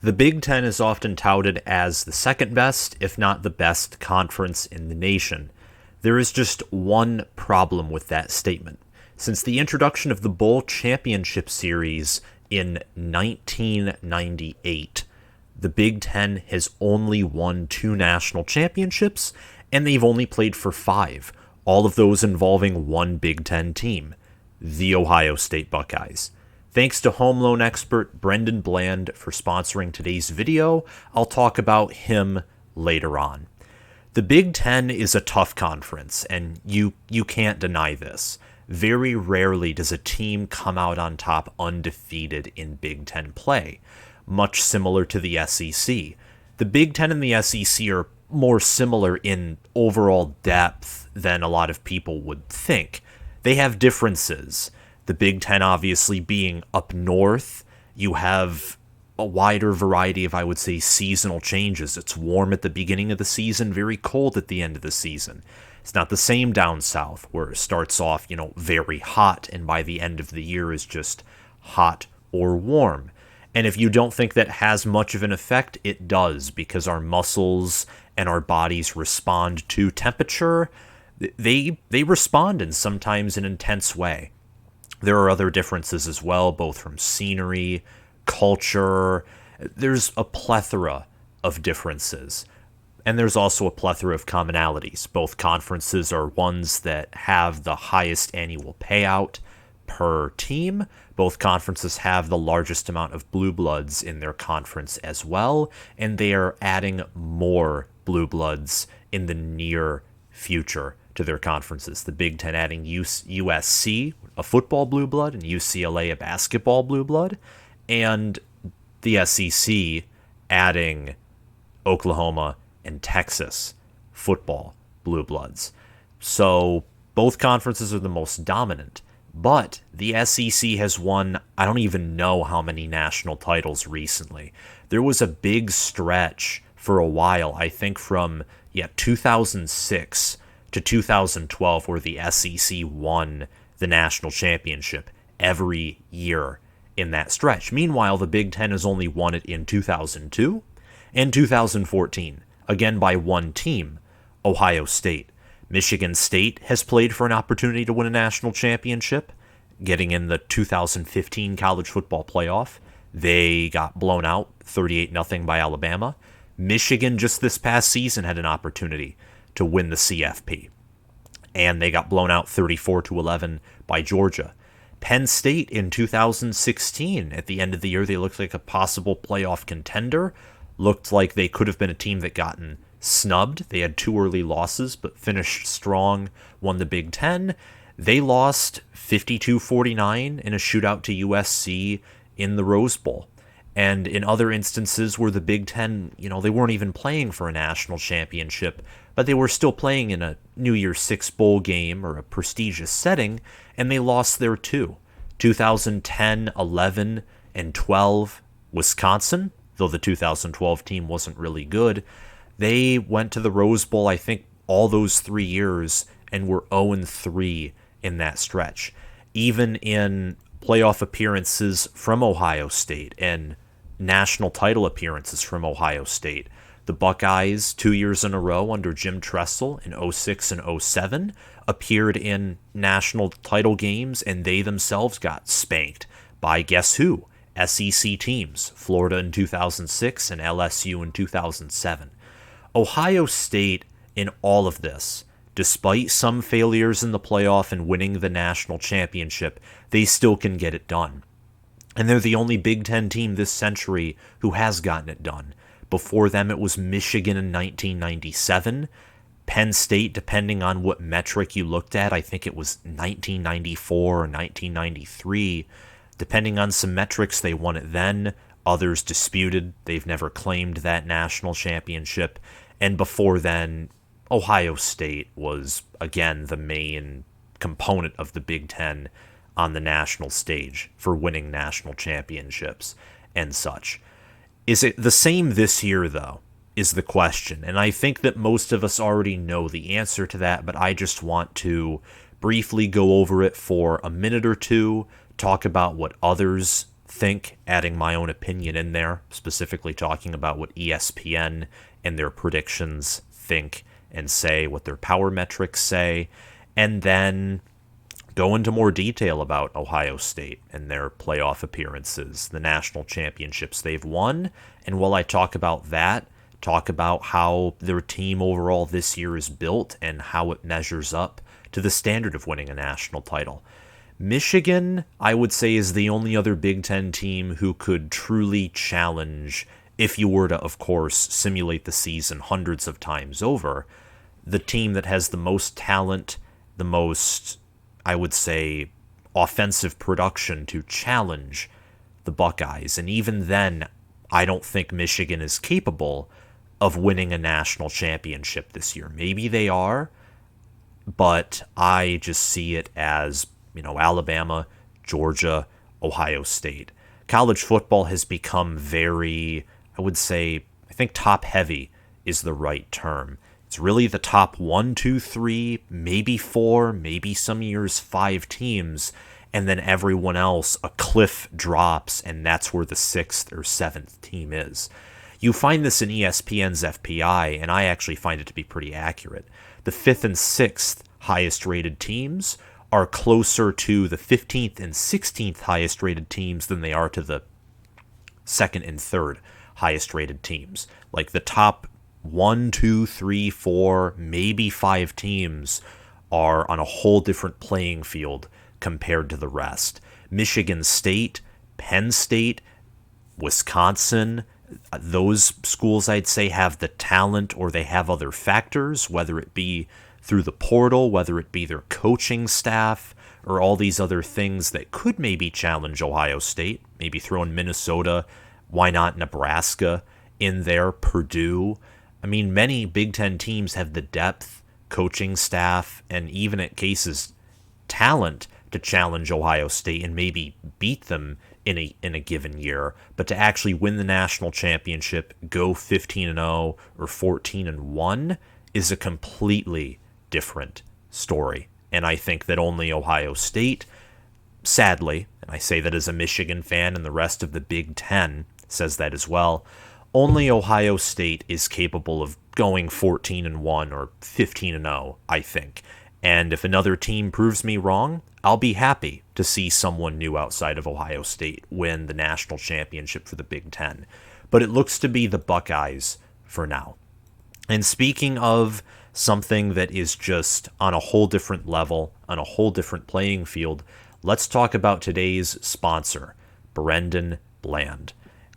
The Big Ten is often touted as the second best, if not the best, conference in the nation. There is just one problem with that statement. Since the introduction of the Bowl Championship Series in 1998, the Big Ten has only won 2 national championships, and they've only played for 5, all of those involving one Big Ten team, the Ohio State Buckeyes. Thanks to home loan expert Brendon for sponsoring today's video. I'll talk about him later on. The Big Ten is a tough conference, and you can't deny this. Very rarely does a team come out on top undefeated in Big Ten play, much similar to the SEC. The Big Ten and the SEC are more similar in overall depth than a lot of people would think. They have differences. The Big Ten obviously being up north, you have a wider variety of, I would say, seasonal changes. It's warm at the beginning of the season, very cold at the end of the season. It's not the same down south where it starts off, very hot and by the end of the year is just hot or warm. And if you don't think that has much of an effect, it does, because our muscles and our bodies respond to temperature. They respond in sometimes an intense way. There are other differences as well, both from scenery, culture. There's a plethora of differences. And there's also a plethora of commonalities. Both conferences are ones that have the highest annual payout per team. Both conferences have the largest amount of blue bloods in their conference as well, and they are adding more blue bloods in the near future to their conferences. The Big Ten adding USC, a football blue blood, and UCLA, a basketball blue blood, and the SEC adding Oklahoma and Texas football blue bloods. So both conferences are the most dominant, but the SEC has won, I don't even know how many national titles recently. There was a big stretch for a while, I think from 2006 to 2012, where the SEC won the national championship every year in that stretch. Meanwhile, the Big Ten has only won it in 2002 and 2014, again by one team, Ohio State. Michigan State has played for an opportunity to win a national championship, getting in the 2015 college football playoff. They got blown out 38-0 by Alabama. Michigan just this past season had an opportunity to win the CFP, and they got blown out 34-11 by Georgia. Penn State in 2016, at the end of the year, they looked like a possible playoff contender. Looked like they could have been a team that gotten snubbed. They had 2 early losses, but finished strong, won the Big Ten. They lost 52-49 in a shootout to USC in the Rose Bowl. And in other instances where the Big Ten, they weren't even playing for a national championship, but they were still playing in a New Year's Six bowl game or a prestigious setting, and they lost there too. 2010, 11, and 12, Wisconsin, though the 2012 team wasn't really good, they went to the Rose Bowl, I think, all those 3 years and were 0-3 in that stretch. Even in playoff appearances from Ohio State and national title appearances from Ohio State, the Buckeyes 2 years in a row under Jim Tressel in 06 and 07 appeared in national title games, and they themselves got spanked by guess who? SEC teams, Florida in 2006 and LSU in 2007. Ohio State, in all of this, despite some failures in the playoff and winning the national championship, they still can get it done. And they're the only Big Ten team this century who has gotten it done. Before them, it was Michigan in 1997. Penn State, depending on what metric you looked at, I think it was 1994 or 1993. Depending on some metrics, they won it then. Others disputed. They've never claimed that national championship. And before then, Ohio State was, again, the main component of the Big Ten on the national stage for winning national championships and such. Is it the same this year, though, is the question. And I think that most of us already know the answer to that, but I just want to briefly go over it for a minute or two, talk about what others think, adding my own opinion in there, specifically talking about what ESPN and their predictions think and say, what their power metrics say, and then go into more detail about Ohio State and their playoff appearances, the national championships they've won, and while I talk about that, talk about how their team overall this year is built and how it measures up to the standard of winning a national title. Michigan, I would say, is the only other Big Ten team who could truly challenge, if you were to, of course, simulate the season hundreds of times over, the team that has the most talent, the most, I would say, offensive production to challenge the Buckeyes. And even then, I don't think Michigan is capable of winning a national championship this year. Maybe they are, but I just see it as, Alabama, Georgia, Ohio State. College football has become very, I would say, I think top heavy is the right term. It's really the top 1, 2, 3, maybe 4, maybe some years 5 teams, and then everyone else, a cliff drops, and that's where the 6th or 7th team is. You find this in ESPN's FPI, and I actually find it to be pretty accurate. The 5th and 6th highest rated teams are closer to the 15th and 16th highest rated teams than they are to the 2nd and 3rd highest rated teams. Like the top 1, 2, 3, 4, maybe 5 teams are on a whole different playing field compared to the rest. Michigan State, Penn State, Wisconsin, those schools I'd say have the talent, or they have other factors, whether it be through the portal, whether it be their coaching staff, or all these other things that could maybe challenge Ohio State, maybe throw in Minnesota, why not Nebraska in there, Purdue. I mean, many Big Ten teams have the depth, coaching staff, and even at cases talent to challenge Ohio State and maybe beat them in a given year, but to actually win the national championship, go 15-0 or 14-1 is a completely different story. And I think that only Ohio State, sadly, and I say that as a Michigan fan, and the rest of the Big Ten says that as well, only Ohio State is capable of going 14-1 or 15-0, I think. And if another team proves me wrong, I'll be happy to see someone new outside of Ohio State win the national championship for the Big Ten. But it looks to be the Buckeyes for now. And speaking of something that is just on a whole different level, on a whole different playing field, let's talk about today's sponsor, Brendon Bland.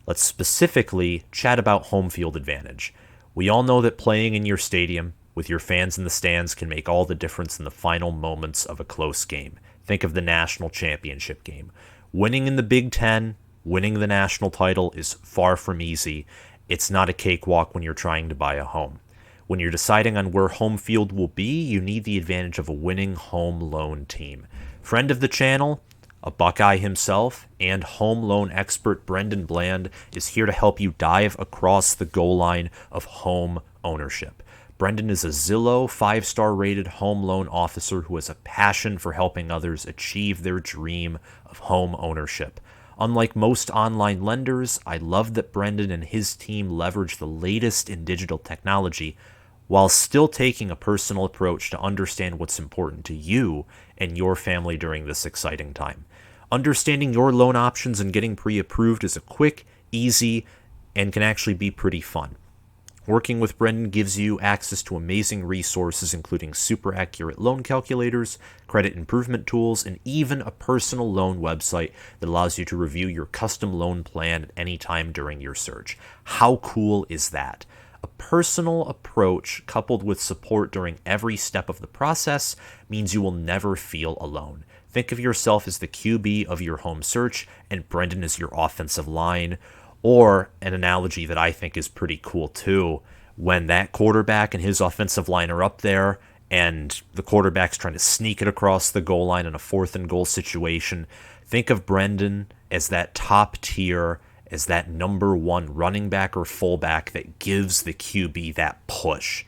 Let's specifically chat about home field advantage. We all know that playing in your stadium with your fans in the stands can make all the difference in the final moments of a close game. Think of the national championship game. Winning in the Big Ten, winning the national title is far from easy. It's not a cakewalk when you're trying to buy a home. When you're deciding on where home field will be, you need the advantage of a winning home loan team. Friend of the channel, a Buckeye himself, and home loan expert Brendon Bland is here to help you dive across the goal line of home ownership. Brendon is a Zillow 5-star rated home loan officer who has a passion for helping others achieve their dream of home ownership. Unlike most online lenders, I love that Brendon and his team leverage the latest in digital technology while still taking a personal approach to understand what's important to you and your family during this exciting time. Understanding your loan options and getting pre-approved is a quick, easy, and can actually be pretty fun. Working with Brendon gives you access to amazing resources, including super accurate loan calculators, credit improvement tools, and even a personal loan website that allows you to review your custom loan plan at any time during your search. How cool is that? A personal approach coupled with support during every step of the process means you will never feel alone. Think of yourself as the QB of your home search, and Brendon is your offensive line. Or an analogy that I think is pretty cool too, when that quarterback and his offensive line are up there and the quarterback's trying to sneak it across the goal line in a 4th and goal situation, think of Brendon as that top tier, as that number 1 running back or fullback that gives the QB that push.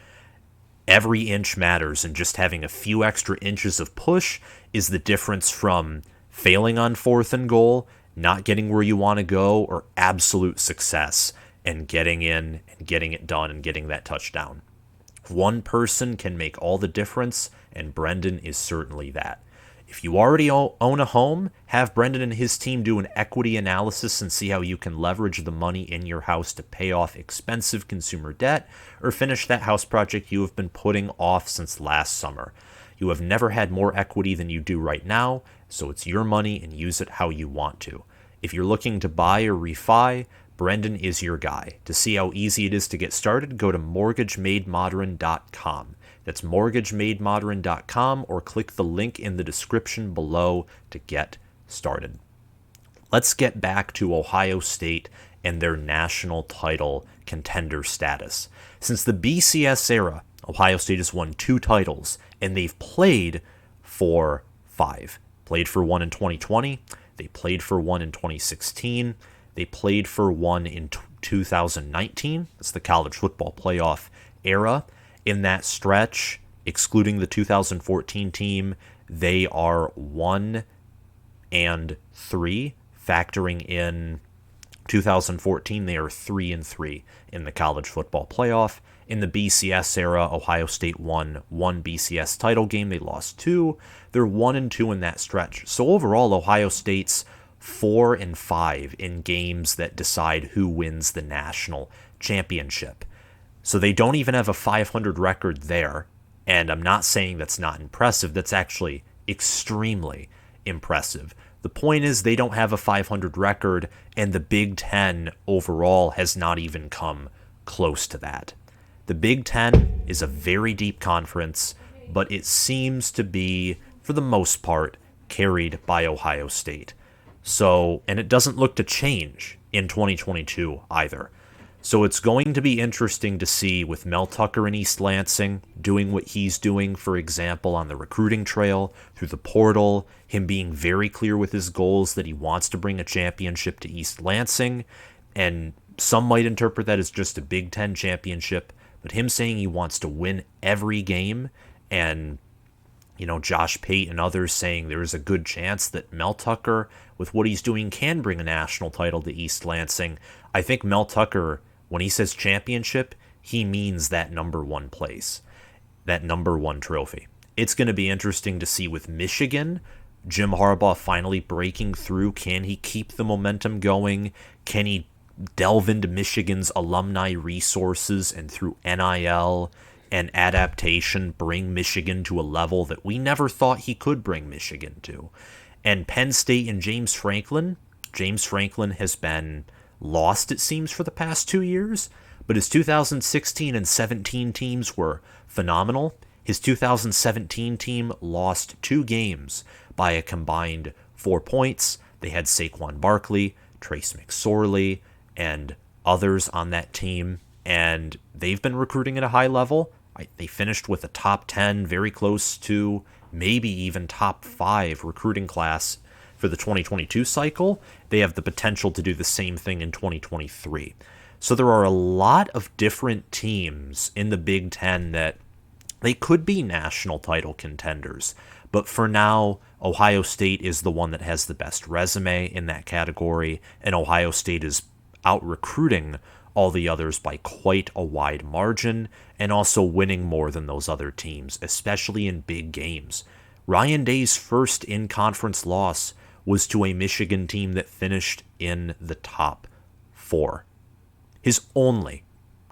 Every inch matters, and just having a few extra inches of push is the difference from failing on 4th and goal not getting where you want to go, or absolute success and getting in and getting it done and getting that touchdown. One person can make all the difference, and Brendon is certainly that. If you already own a home, have Brendon and his team do an equity analysis and see how you can leverage the money in your house to pay off expensive consumer debt or finish that house project you have been putting off since last summer. You have never had more equity than you do right now, so it's your money and use it how you want to. If you're looking to buy or refi, Brendon is your guy. To see how easy it is to get started, go to mortgagemademodern.com. That's mortgagemademodern.com, or click the link in the description below to get started. Let's get back to Ohio State and their national title contender status. Since the BCS era, Ohio State has won 2 titles, and they've played for 5. Played for 1 in 2020. They played for 1 in 2016. They played for 1 in 2019. That's the college football playoff era. In that stretch, excluding the 2014 team, they are 1 and 3. Factoring in 2014, they are 3 and 3 in the college football playoff. In the BCS era, Ohio State won 1 BCS title game. They lost 2. They're 1 and 2 in that stretch. So overall, Ohio State's 4 and 5 in games that decide who wins the national championship. So they don't even have a 500 record there. And I'm not saying that's not impressive. That's actually extremely impressive. The point is they don't have a 500 record, and the Big Ten overall has not even come close to that. The Big Ten is a very deep conference, but it seems to be, for the most part, carried by Ohio State. So, and it doesn't look to change in 2022 either. So it's going to be interesting to see with Mel Tucker in East Lansing doing what he's doing, for example, on the recruiting trail, through the portal, him being very clear with his goals that he wants to bring a championship to East Lansing. And some might interpret that as just a Big Ten championship, but him saying he wants to win every game, and Josh Pate and others saying there is a good chance that Mel Tucker, with what he's doing, can bring a national title to East Lansing. I think Mel Tucker, when he says championship, he means that number 1 place, that number 1 trophy. It's going to be interesting to see with Michigan, Jim Harbaugh finally breaking through. Can he keep the momentum going? Can he delve into Michigan's alumni resources and through NIL and adaptation bring Michigan to a level that we never thought he could bring Michigan to? And Penn State and James Franklin has been lost, it seems, for the past 2 years, but his 2016 and 17 teams were phenomenal. His 2017 team lost 2 games by a combined 4 points. They had Saquon Barkley, Trace McSorley, and others on that team, and they've been recruiting at a high level. They finished with a top 10, very close to maybe even top 5 recruiting class for the 2022 cycle. They have the potential to do the same thing in 2023. So there are a lot of different teams in the Big Ten that they could be national title contenders. But for now, Ohio State is the one that has the best resume in that category, and Ohio State is out-recruiting all the others by quite a wide margin, and also winning more than those other teams, especially in big games. Ryan Day's first in-conference loss was to a Michigan team that finished in the top 4. His only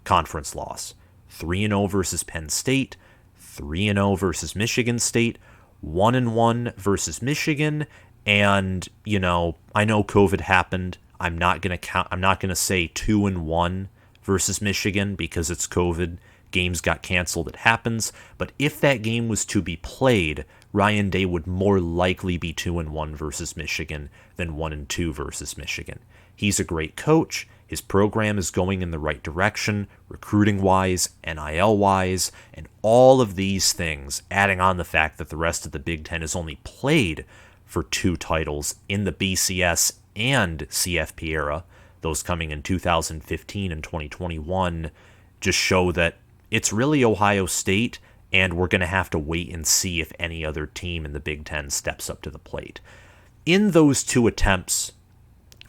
conference loss. 3-0 versus Penn State, 3-0 versus Michigan State, 1-1 versus Michigan, and, I know COVID happened. I'm not going to say 2-1 versus Michigan because it's COVID. Games got canceled. It happens. But if that game was to be played, Ryan Day would more likely be 2-1 versus Michigan than 1-2 versus Michigan. He's a great coach. His program is going in the right direction, recruiting-wise, NIL-wise, and all of these things, adding on the fact that the rest of the Big Ten has only played for 2 titles in the BCS and CFP era, those coming in 2015 and 2021, just show that it's really Ohio State, and we're going to have to wait and see if any other team in the Big Ten steps up to the plate. In those 2 attempts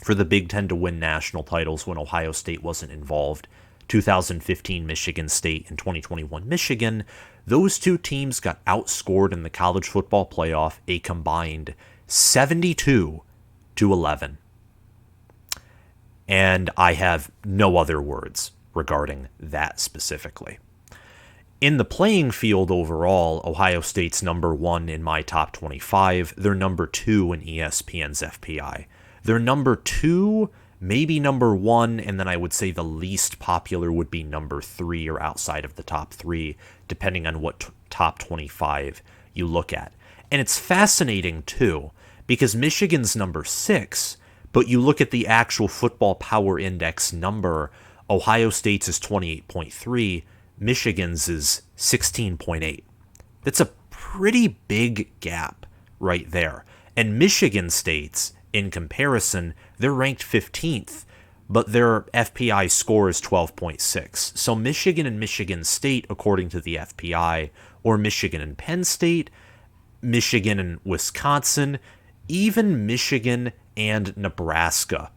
for the Big Ten to win national titles when Ohio State wasn't involved. 2015 Michigan State and 2021 Michigan, those two teams got outscored in the college football playoff a combined 72-11. And I have no other words regarding that specifically. In the playing field overall, Ohio State's number 1 in my top 25. They're number 2 in ESPN's FPI. They're number 2, maybe number 1, and then I would say the least popular would be number 3 or outside of the top 3, depending on what top 25 you look at. And it's fascinating, too, because Michigan's number 6, but you look at the actual football power index number, Ohio State's is 28.3, Michigan's is 16.8. That's a pretty big gap right there. And Michigan State's, in comparison, they're ranked 15th, but their FPI score is 12.6. So Michigan and Michigan State, according to the FPI, or Michigan and Penn State, Michigan and Wisconsin, even Michigan and Nebraska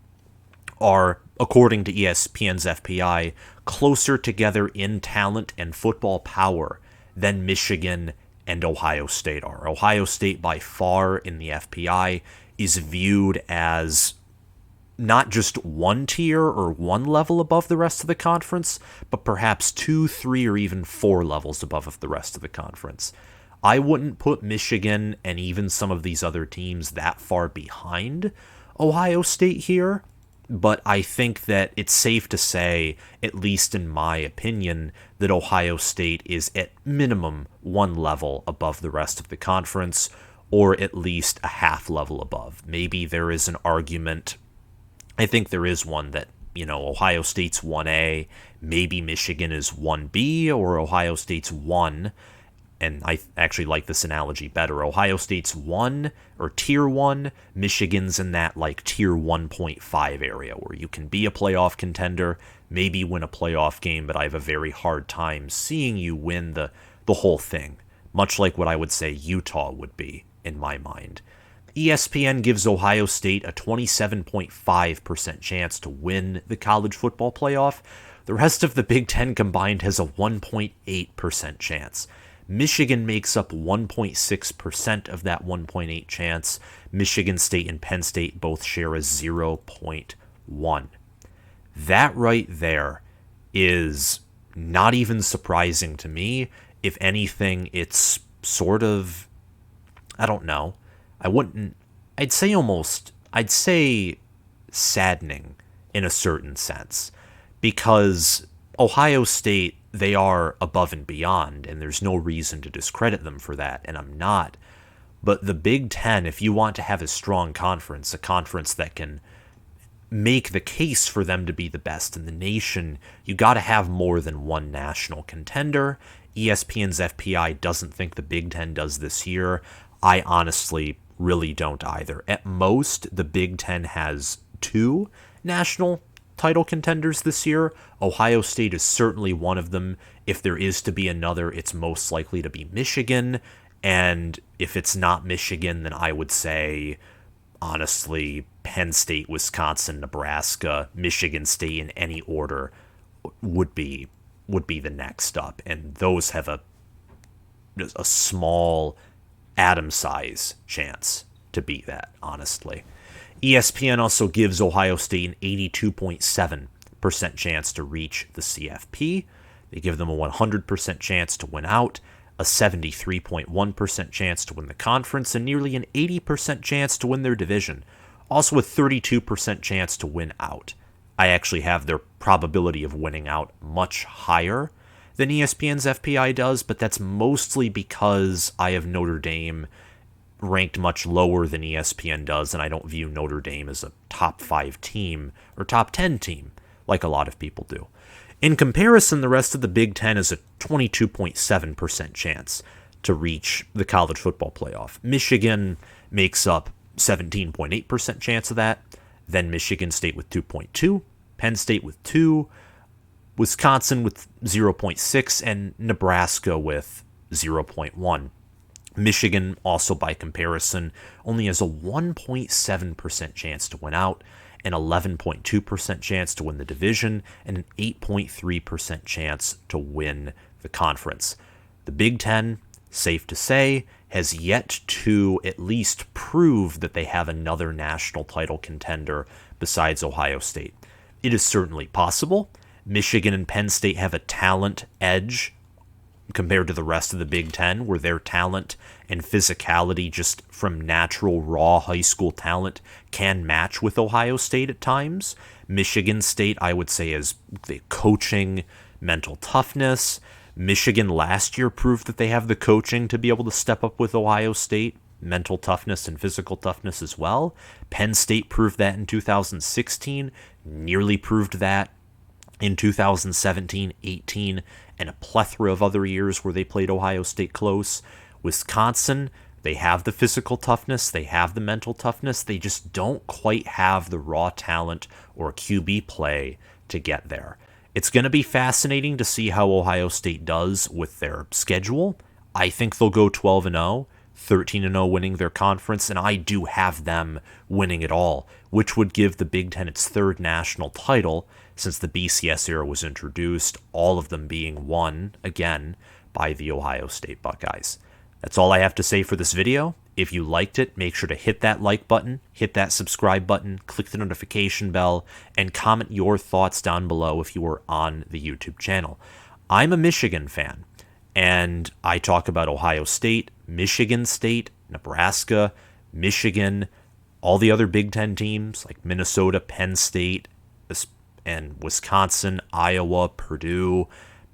are, according to ESPN's FPI, closer together in talent and football power than Michigan and Ohio State are. Ohio State, by far, in the FPI, is viewed as not just one tier or one level above the rest of the conference, but perhaps 2, 3, or even 4 levels above the rest of the conference. I wouldn't put Michigan and even some of these other teams that far behind Ohio State here, but I think that it's safe to say, at least in my opinion, that Ohio State is at minimum 1 level above the rest of the conference, or at least a half level above. Maybe there is an argument, I think there is one, that, Ohio State's 1A, maybe Michigan is 1B, or Ohio State's 1, and I actually like this analogy better. Ohio State's 1, or Tier 1, Michigan's in that, Tier 1.5 area, where you can be a playoff contender, maybe win a playoff game, but I have a very hard time seeing you win the whole thing, much like what I would say Utah would be, in my mind. ESPN gives Ohio State a 27.5% chance to win the college football playoff. The rest of the Big Ten combined has a 1.8% chance. Michigan makes up 1.6% of that 1.8 chance. Michigan State and Penn State both share a 0.1. That right there is not even surprising to me. If anything, it's sort of, I don't know. I'd say saddening in a certain sense, because Ohio State, they are above and beyond, and there's no reason to discredit them for that, and I'm not. But the Big Ten, if you want to have a strong conference, a conference that can make the case for them to be the best in the nation, you got to have more than one national contender. ESPN's FPI doesn't think the Big Ten does this year. I honestly really don't either. At most, the Big Ten has 2 national title contenders this year. Ohio State is certainly one of them. If there is to be another, it's most likely to be Michigan. And if it's not Michigan, then I would say, honestly, Penn State, Wisconsin, Nebraska, Michigan State in any order would be the next up. And those have a small atom size chance to beat that, honestly. ESPN also gives Ohio State an 82.7% chance to reach the CFP. They give them a 100% chance to win out, a 73.1% chance to win the conference, and nearly an 80% chance to win their division. Also a 32% chance to win out. I actually have their probability of winning out much higher than ESPN's FPI does, but that's mostly because I have Notre Dame ranked much lower than ESPN does, and I don't view Notre Dame as a top 5 team or top 10 team like a lot of people do. In comparison, the rest of the Big Ten is a 22.7% chance to reach the college football playoff. Michigan makes up 17.8% chance of that, then Michigan State with 2.2, Penn State with 2, Wisconsin with 0.6, and Nebraska with 0.1. Michigan, also by comparison, only has a 1.7% chance to win out, an 11.2% chance to win the division, and an 8.3% chance to win the conference. The Big Ten, safe to say, has yet to at least prove that they have another national title contender besides Ohio State. It is certainly possible. Michigan and Penn State have a talent edge compared to the rest of the Big Ten, where their talent and physicality just from natural raw high school talent can match with Ohio State at times. Michigan State, I would say, is the coaching, mental toughness. Michigan last year proved that they have the coaching to be able to step up with Ohio State, mental toughness and physical toughness as well. Penn State proved that in 2016, nearly proved that in 2017, 18, and a plethora of other years where they played Ohio State close. Wisconsin, they have the physical toughness, they have the mental toughness, they just don't quite have the raw talent or QB play to get there. It's going to be fascinating to see how Ohio State does with their schedule. I think they'll go 12-0, 13-0 winning their conference, and I do have them winning it all, which would give the Big Ten its third national title since the BCS era was introduced, all of them being won, again, by the Ohio State Buckeyes. That's all I have to say for this video. If you liked it, make sure to hit that like button, hit that subscribe button, click the notification bell, and comment your thoughts down below if you are on the YouTube channel. I'm a Michigan fan, and I talk about Ohio State, Michigan State, Nebraska, Michigan, all the other Big Ten teams like Minnesota, Penn State, and Wisconsin, Iowa, Purdue,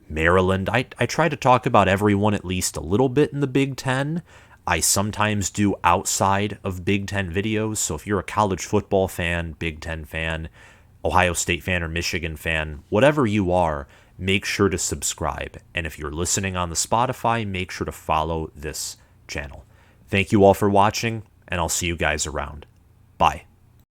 Maryland. I try to talk about everyone at least a little bit in the Big Ten. I sometimes do outside of Big Ten videos, so if you're a college football fan, Big Ten fan, Ohio State fan, or Michigan fan, whatever you are, make sure to subscribe. And if you're listening on the Spotify, make sure to follow this channel. Thank you all for watching, and I'll see you guys around. Bye.